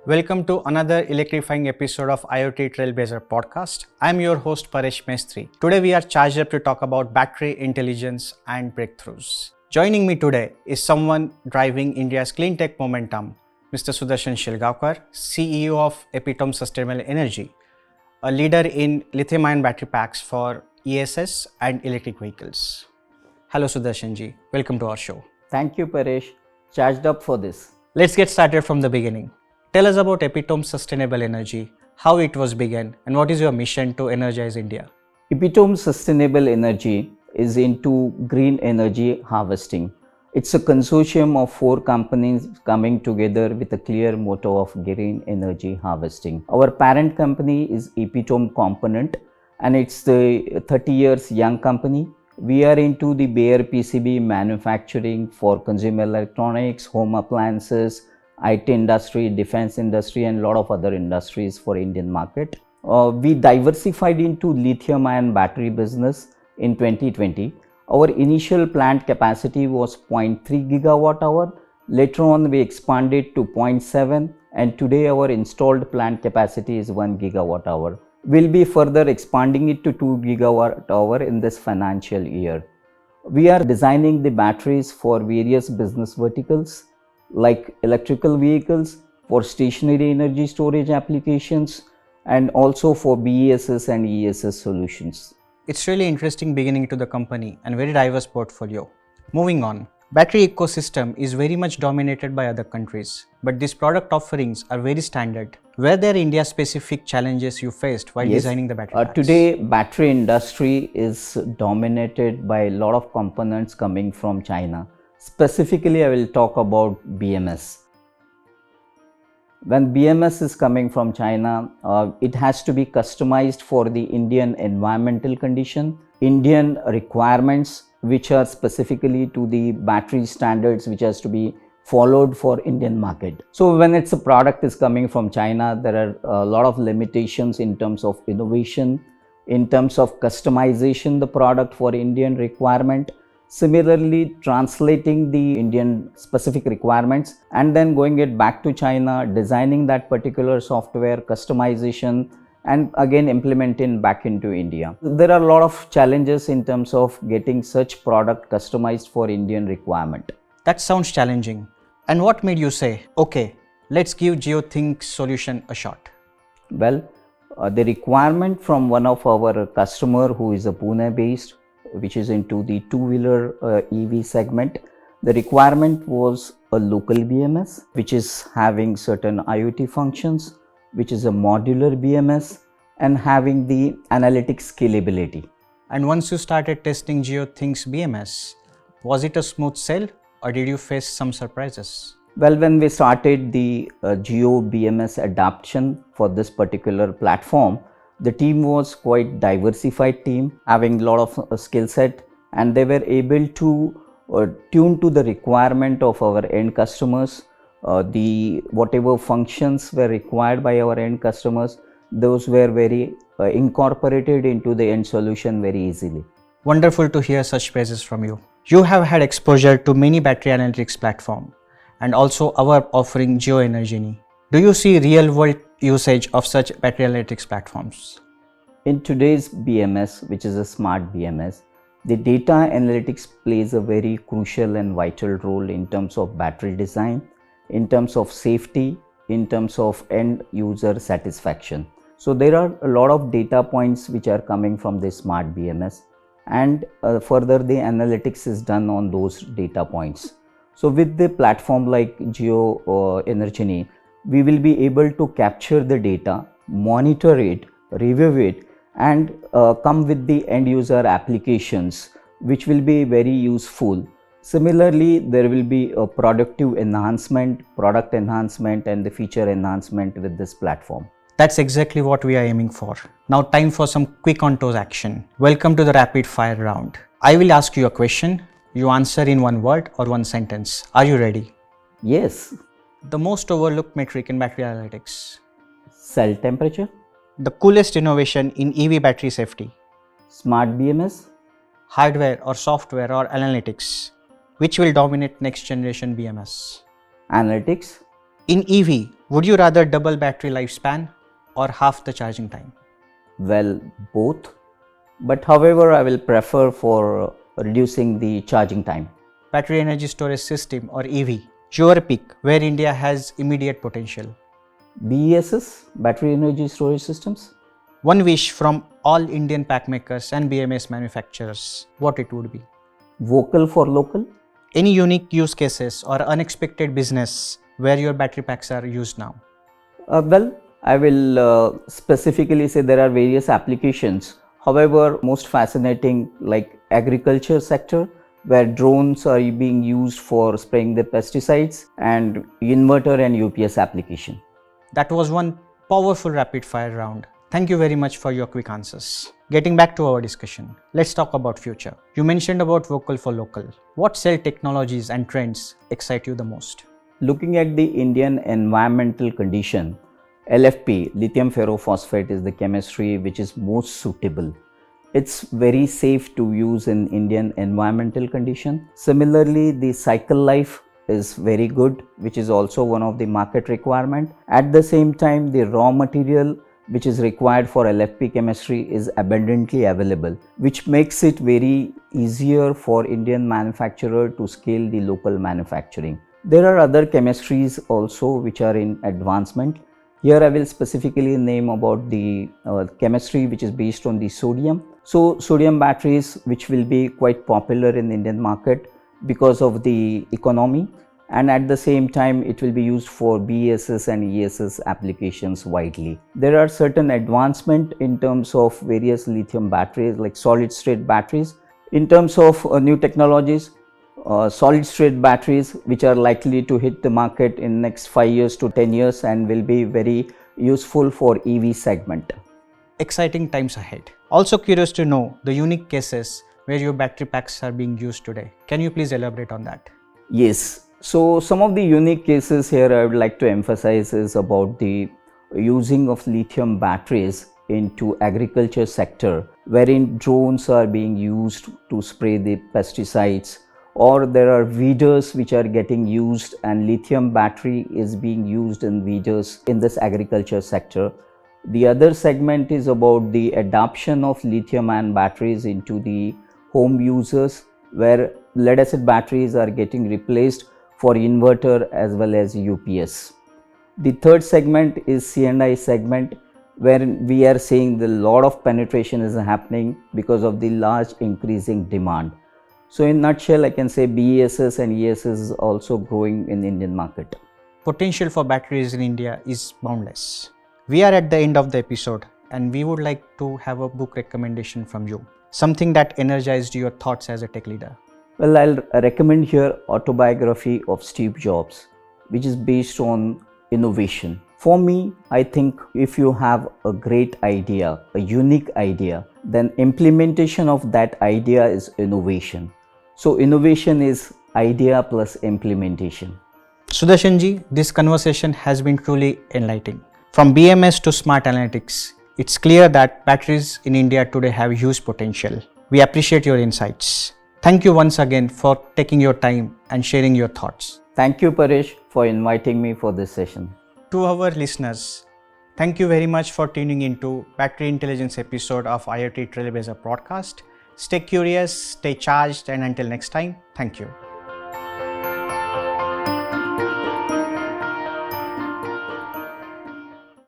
Welcome to another electrifying episode of IoT Trailblazer podcast. I'm your host Paresh Mestri. Today we are charged up to talk about battery intelligence and breakthroughs. Joining me today is someone driving India's clean tech momentum, Mr. Sudarshan Shelgaonkar, CEO of Epitome Sustainable Energy, a leader in lithium-ion battery packs for ESS and electric vehicles. Hello Sudarshan ji, welcome to our show. Thank you, Paresh. Charged up for this. Let's get started from the beginning. Tell us about Epitome Sustainable Energy, how it was begun, and what is your mission to energize India? Epitome Sustainable Energy is into green energy harvesting. It's a consortium of 4 companies coming together with a clear motto of green energy harvesting. Our parent company is Epitome Component, and it's the 30 years young company. We are into the bare PCB manufacturing for consumer electronics, home appliances, IT industry, defense industry, and a lot of other industries for Indian market. We diversified into lithium-ion battery business in 2020. Our initial plant capacity was 0.3 gigawatt hour. Later on, we expanded to 0.7, and today our installed plant capacity is 1 gigawatt hour. We'll be further expanding it to 2 gigawatt hour in this financial year. We are designing the batteries for various business verticals like electrical vehicles, for stationary energy storage applications, and also for BESS and ESS solutions. It's really interesting beginning to the company and very diverse portfolio. Moving on, battery ecosystem is very much dominated by other countries, but these product offerings are very standard. Were there India specific challenges you faced while designing the battery packs? Today, battery industry is dominated by a lot of components coming from China. Specifically, I will talk about BMS. When BMS is coming from China, it has to be customized for the Indian environmental condition, Indian requirements, which are specifically to the battery standards, which has to be followed for Indian market. So when it's a product is coming from China, there are a lot of limitations in terms of innovation, in terms of customization the product for Indian requirement. Similarly, translating the Indian specific requirements and then going it back to China, designing that particular software, customization, and again implementing back into India. There are a lot of challenges in terms of getting such product customized for Indian requirement. That sounds challenging. And what made you say, okay, let's give JIoThings solution a shot? Well, the requirement from one of our customer who is a Pune based, which is into the two-wheeler EV segment, the requirement was a local BMS, which is having certain IoT functions, which is a modular BMS, and having the analytic scalability. And once you started testing JIoThings BMS, was it a smooth sell or did you face some surprises? Well, when we started the Jio BMS adoption for this particular platform, the team was quite diversified team, having a lot of skill set, and they were able to tune to the requirement of our end customers. The whatever functions were required by our end customers, those were very incorporated into the end solution very easily. Wonderful to hear such praises from you. You have had exposure to many battery analytics platforms and also our offering JioEnergy. Do you see real world usage of such battery analytics platforms? In today's BMS, which is a smart BMS, the data analytics plays a very crucial and vital role in terms of battery design, in terms of safety, in terms of end user satisfaction. So there are a lot of data points which are coming from the smart BMS, and further the analytics is done on those data points. So with the platform like JioEnergy, we will be able to capture the data, monitor it, review it, and come with the end user applications, which will be very useful. Similarly, there will be a productive enhancement, product enhancement, and the feature enhancement with this platform. That's exactly what we are aiming for. Now time for some quick on toes action. Welcome to the rapid fire round. I will ask you a question. You answer in one word or one sentence. Are you ready? Yes. The most overlooked metric in battery analytics? Cell temperature. The coolest innovation in EV battery safety? Smart BMS. Hardware or software or analytics? Which will dominate next generation BMS? Analytics. In EV, Would you rather double battery lifespan or half the charging time? Well, both. But however, I will prefer for reducing the charging time. Battery energy storage system or EV, your pick, where India has immediate potential. BESS, battery energy storage systems. One wish from all Indian pack makers and BMS manufacturers, what it would be? Vocal for local. Any unique use cases or unexpected business where your battery packs are used now? Well, I will specifically say there are various applications. However, most fascinating like agriculture sector, where drones are being used for spraying the pesticides, and inverter and UPS application. That was one powerful rapid fire round. Thank you very much for your quick answers. Getting back to our discussion, let's talk about future. You mentioned about vocal for local. What cell technologies and trends excite you the most? Looking at the Indian environmental condition, LFP, lithium ferrophosphate, is the chemistry which is most suitable. It's very safe to use in Indian environmental condition. Similarly, the cycle life is very good, which is also one of the market requirement. At the same time, the raw material which is required for LFP chemistry is abundantly available, which makes it very easier for Indian manufacturer to scale the local manufacturing. There are other chemistries also which are in advancement. Here I will specifically name about the chemistry which is based on the sodium. So sodium batteries, which will be quite popular in Indian market because of the economy, and at the same time it will be used for BESS and ESS applications widely. There are certain advancement in terms of various lithium batteries like solid state batteries. In terms of new technologies, solid state batteries which are likely to hit the market in next 5 years to 10 years and will be very useful for EV segment. Exciting times ahead. Also curious to know the unique cases where your battery packs are being used today. Can you please elaborate on that? Yes. So some of the unique cases here I would like to emphasize is about the using of lithium batteries into agriculture sector, wherein drones are being used to spray the pesticides, or there are weeders which are getting used and lithium battery is being used in weeders in this agriculture sector. The other segment is about the adoption of lithium-ion batteries into the home users, where lead acid batteries are getting replaced for inverter as well as UPS. The third segment is C&I segment, where we are seeing the lot of penetration is happening because of the large increasing demand. So in nutshell, I can say BESS and ESS is also growing in the Indian market. Potential for batteries in India is boundless. We are at the end of the episode and we would like to have a book recommendation from you. Something that energized your thoughts as a tech leader. Well, I'll recommend here autobiography of Steve Jobs, which is based on innovation. For me, I think if you have a great idea, a unique idea, then implementation of that idea is innovation. So innovation is idea plus implementation. Sudarshan ji, this conversation has been truly enlightening. From BMS to smart analytics, it's clear that batteries in India today have huge potential. We appreciate your insights. Thank you once again for taking your time and sharing your thoughts. Thank you, Paresh, for inviting me for this session. To our listeners, thank you very much for tuning into Battery Intelligence episode of IoT Trailblazer podcast. Stay curious, stay charged, and until next time, thank you.